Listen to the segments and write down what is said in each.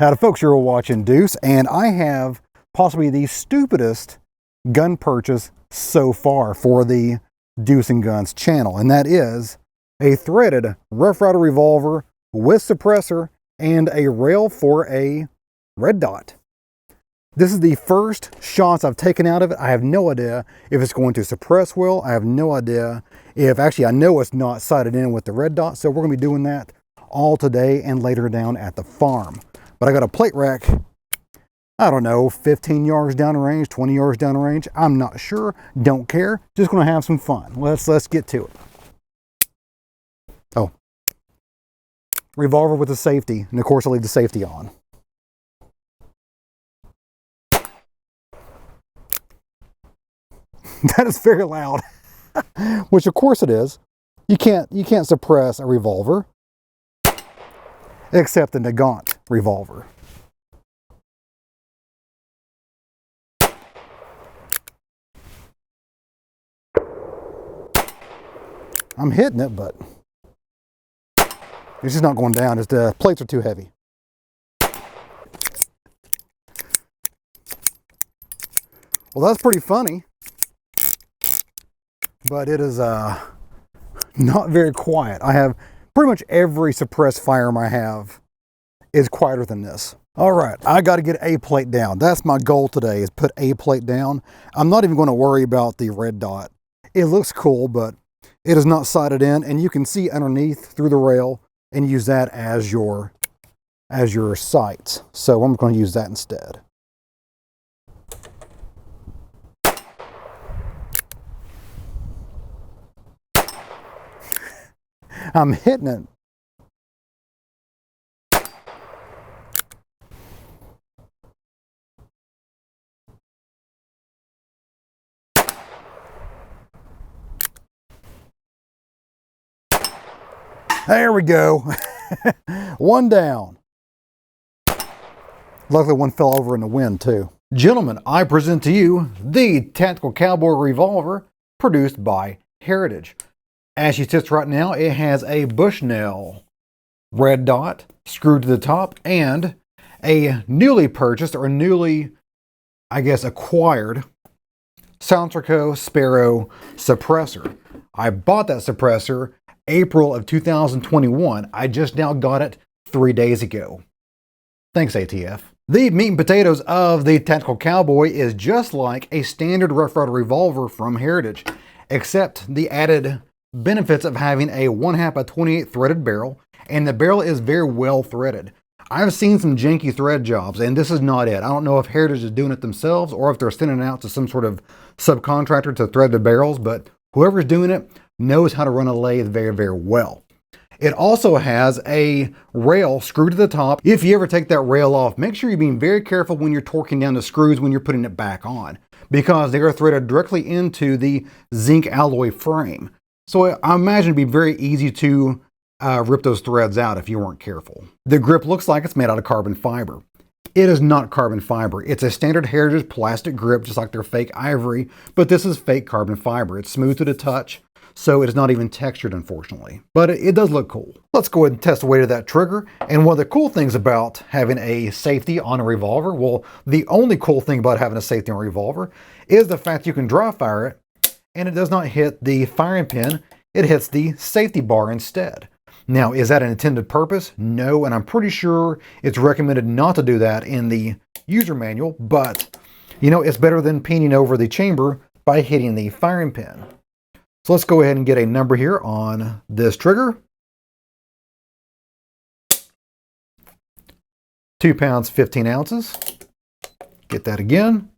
Howdy folks, you're watching Deuce, and I have possibly the stupidest gun purchase so far for the Deuce and Guns channel, and that is a threaded Rough Rider revolver with suppressor and a rail for a red dot. This is the first shots I've taken out of it. I have no idea if it's going to suppress well. I have no idea if, actually I know it's not sighted in with the red dot, so we're going to be doing that all today and later down at the farm. But I got a plate rack, I don't know, 15 yards down the range, 20 yards down the range. I'm not sure, don't care. Just gonna have some fun. Let's get to it. Oh, revolver with the safety, and of course I leave the safety on. That is very loud, which of course it is. You can't suppress a revolver, except the Nagant revolver. I'm hitting it, but it's just not going down. Just the plates are too heavy. Well, that's pretty funny, but it is not very quiet. I have pretty much every suppressed firearm I have is quieter than this. All right, I got to get A plate down. That's my goal today, is put A plate down. I'm not even going to worry about the red dot. It looks cool, but it is not sighted in, and you can see underneath through the rail and use that as your sights. So I'm going to use that instead. I'm hitting it. There we go. One down. Luckily one fell over in the wind too. Gentlemen, I present to you the Tactical Cowboy revolver produced by Heritage. As she sits right now, it has a Bushnell red dot screwed to the top and a newly purchased, or newly, I guess, acquired Soundtraco Sparrow suppressor. I bought that suppressor April of 2021. I just now got it 3 days ago. Thanks, ATF. The meat and potatoes of the Tactical Cowboy is just like a standard Rough Rider revolver from Heritage, except the added benefits of having a 1/2 by 28 threaded barrel, and the barrel is very well threaded. I've seen some janky thread jobs, and this is not it. I don't know if Heritage is doing it themselves or if they're sending it out to some sort of subcontractor to thread the barrels, but whoever's doing it knows how to run a lathe very, very well. It also has a rail screwed to the top. If you ever take that rail off, make sure you're being very careful when you're torquing down the screws when you're putting it back on, because they are threaded directly into the zinc alloy frame. So I imagine it'd be very easy to rip those threads out if you weren't careful. The grip looks like it's made out of carbon fiber. It is not carbon fiber. It's a standard Heritage plastic grip, just like their fake ivory, but this is fake carbon fiber. It's smooth to the touch, so it is not even textured, unfortunately. But it does look cool. Let's go ahead and test the weight of that trigger. And one of the cool things about having a safety on a revolver, well, the only cool thing about having a safety on a revolver is the fact you can dry fire it, and it does not hit the firing pin, it hits the safety bar instead. Now, is that an intended purpose? No, and I'm pretty sure it's recommended not to do that in the user manual, but, you know, it's better than peening over the chamber by hitting the firing pin. So let's go ahead and get a number here on this trigger. 2 pounds, 15 ounces. Get that again.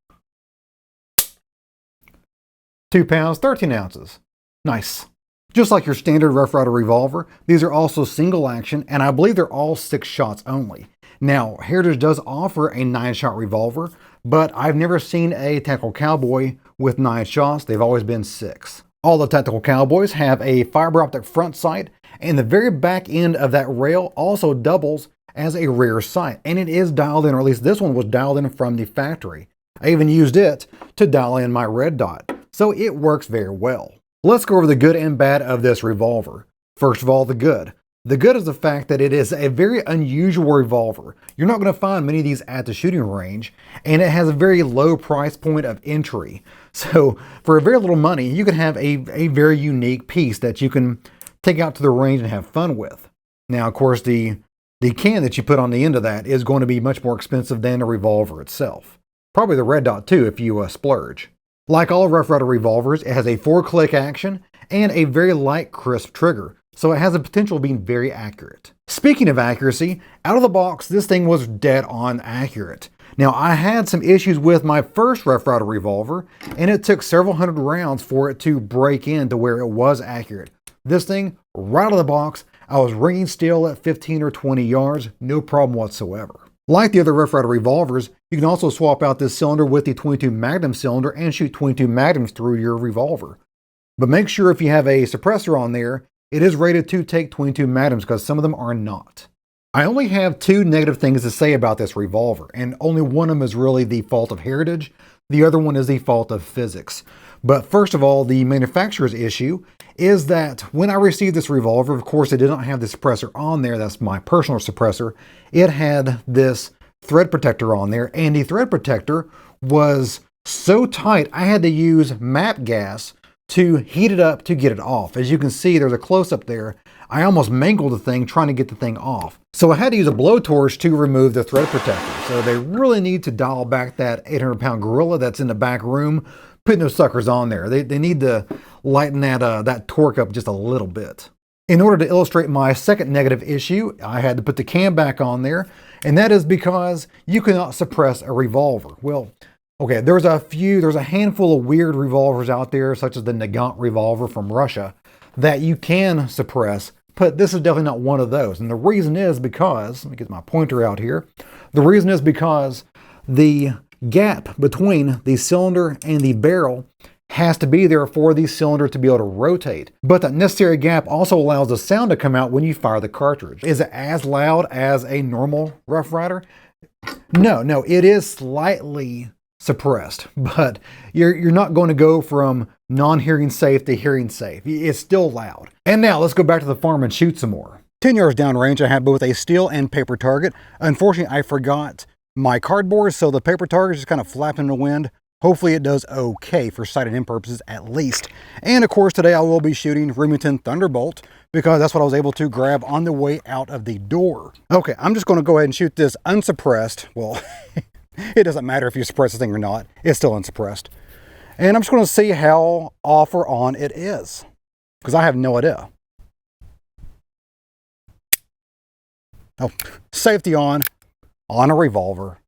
2 pounds, 13 ounces. Nice. Just like your standard Rough Rider revolver, these are also single action, and I believe they're all 6 shots only. Now, Heritage does offer a 9-shot revolver, but I've never seen a Tactical Cowboy with 9 shots. They've always been 6. All the Tactical Cowboys have a fiber optic front sight, and the very back end of that rail also doubles as a rear sight, and it is dialed in, or at least this one was dialed in from the factory. I even used it to dial in my red dot, so it works very well. Let's go over the good and bad of this revolver. First of all, the good. The good is the fact that it is a very unusual revolver. You're not going to find many of these at the shooting range, and it has a very low price point of entry. So for a very little money, you can have a very unique piece that you can take out to the range and have fun with. Now, of course, the can that you put on the end of that is going to be much more expensive than the revolver itself. Probably the red dot too if you splurge. Like all Rough Rider revolvers, it has a 4-click action and a very light, crisp trigger. So it has the potential of being very accurate. Speaking of accuracy, out of the box, this thing was dead on accurate. Now, I had some issues with my first Rough Rider revolver, and it took several hundred rounds for it to break into where it was accurate. This thing, right out of the box, I was ringing steel at 15 or 20 yards, no problem whatsoever. Like the other Rough Rider revolvers, you can also swap out this cylinder with the 22 Magnum cylinder and shoot 22 Magnums through your revolver. But make sure if you have a suppressor on there, it is rated to take 22 Magnums because some of them are not. I only have 2 negative things to say about this revolver, and only one of them is really the fault of Heritage. The other one is the fault of physics. But first of all, the manufacturer's issue is that when I received this revolver, of course, it did not have the suppressor on there. That's my personal suppressor. It had this thread protector on there, and the thread protector was so tight, I had to use MAP gas to heat it up to get it off. As you can see, there's a close-up there. I almost mangled the thing trying to get the thing off. So I had to use a blowtorch to remove the thread protector. So they really need to dial back that 800-pound gorilla that's in the back room, putting those suckers on there. They need to lighten that torque up just a little bit. In order to illustrate my second negative issue, I had to put the cam back on there, and that is because you cannot suppress a revolver. Well, okay, there's a handful of weird revolvers out there, such as the Nagant revolver from Russia, that you can suppress, but this is definitely not one of those. And the reason is because, let me get my pointer out here, the reason is because the gap between the cylinder and the barrel has to be there for the cylinder to be able to rotate. But that necessary gap also allows the sound to come out when you fire the cartridge. Is it as loud as a normal Rough Rider? No, it is slightly suppressed, but you're not going to go from non-hearing safe to hearing safe. It's still loud. And now let's go back to the farm and shoot some more. 10 yards downrange, I have both a steel and paper target. Unfortunately, I forgot my cardboard, so the paper target is just kind of flapping in the wind. Hopefully it does okay for sight-in purposes at least. And of course today I will be shooting Remington Thunderbolt because that's what I was able to grab on the way out of the door. Okay, I'm just going to go ahead and shoot this unsuppressed. Well, it doesn't matter if you suppress the thing or not. It's still unsuppressed. And I'm just going to see how off or on it is because I have no idea. Oh, safety on a revolver.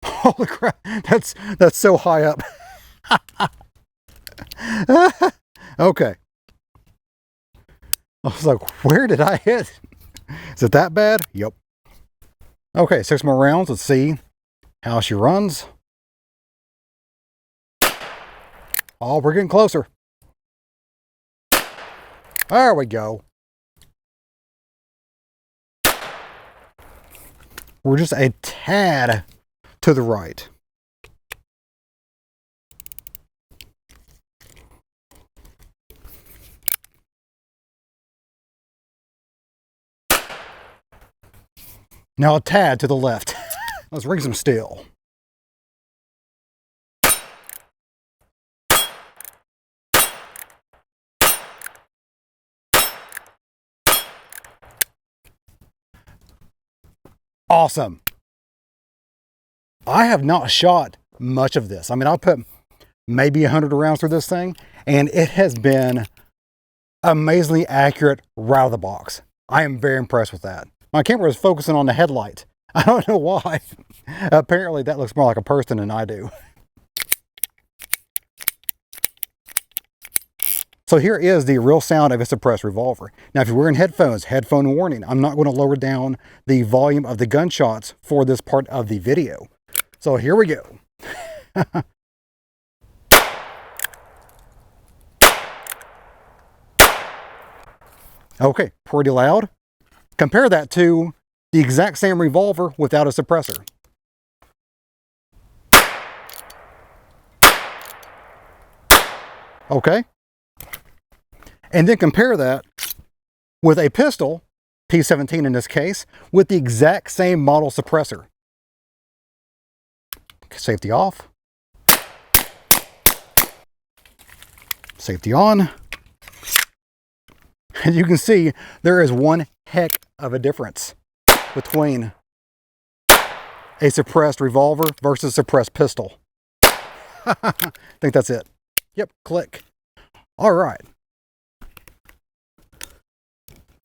Holy crap, that's so high up. Okay. I was like, where did I hit? Is it that bad? Yep. Okay, 6 more rounds. Let's see how she runs. Oh, we're getting closer. There we go. We're just a tad to the right. Now a tad to the left. Let's ring some steel. Awesome. I have not shot much of this. I mean, I'll put maybe 100 rounds through this thing, and it has been amazingly accurate right out of the box. I am very impressed with that. My camera is focusing on the headlight. I don't know why. Apparently that looks more like a person than I do. So here is the real sound of a suppressed revolver. Now, if you're wearing headphones, headphone warning, I'm not going to lower down the volume of the gunshots for this part of the video. So here we go. Okay, pretty loud. Compare that to the exact same revolver without a suppressor. Okay? And then compare that with a pistol, P17 in this case, with the exact same model suppressor. Safety off. Safety on. And you can see there is one heck of a difference between a suppressed revolver versus suppressed pistol. I think that's it. Yep, click. All right.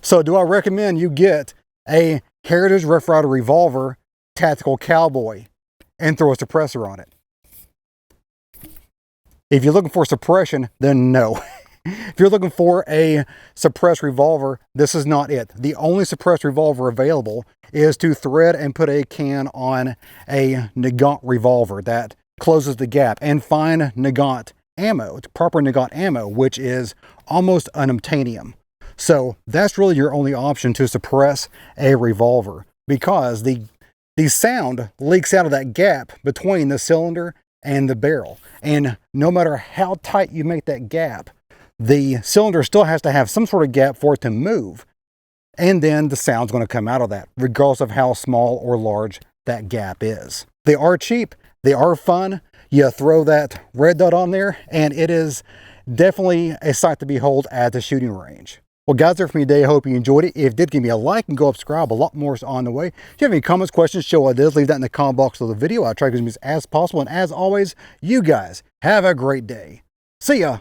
So do I recommend you get a Heritage Rough Rider Revolver Tactical Cowboy and throw a suppressor on it? If you're looking for suppression, then no. If you're looking for a suppressed revolver, this is not it. The only suppressed revolver available is to thread and put a can on a Nagant revolver that closes the gap, and find Nagant ammo, proper Nagant ammo, which is almost unobtainium. So that's really your only option to suppress a revolver, because the sound leaks out of that gap between the cylinder and the barrel. And no matter how tight you make that gap, the cylinder still has to have some sort of gap for it to move. And then the sound's going to come out of that, regardless of how small or large that gap is. They are cheap. They are fun. You throw that red dot on there, and it is definitely a sight to behold at the shooting range. Well, guys, that's it for me today. I hope you enjoyed it. If you did, give me a like and go subscribe. A lot more is on the way. If you have any comments, questions, show ideas, leave that in the comment box of the video. I'll try to get as many as possible. And as always, you guys have a great day. See ya.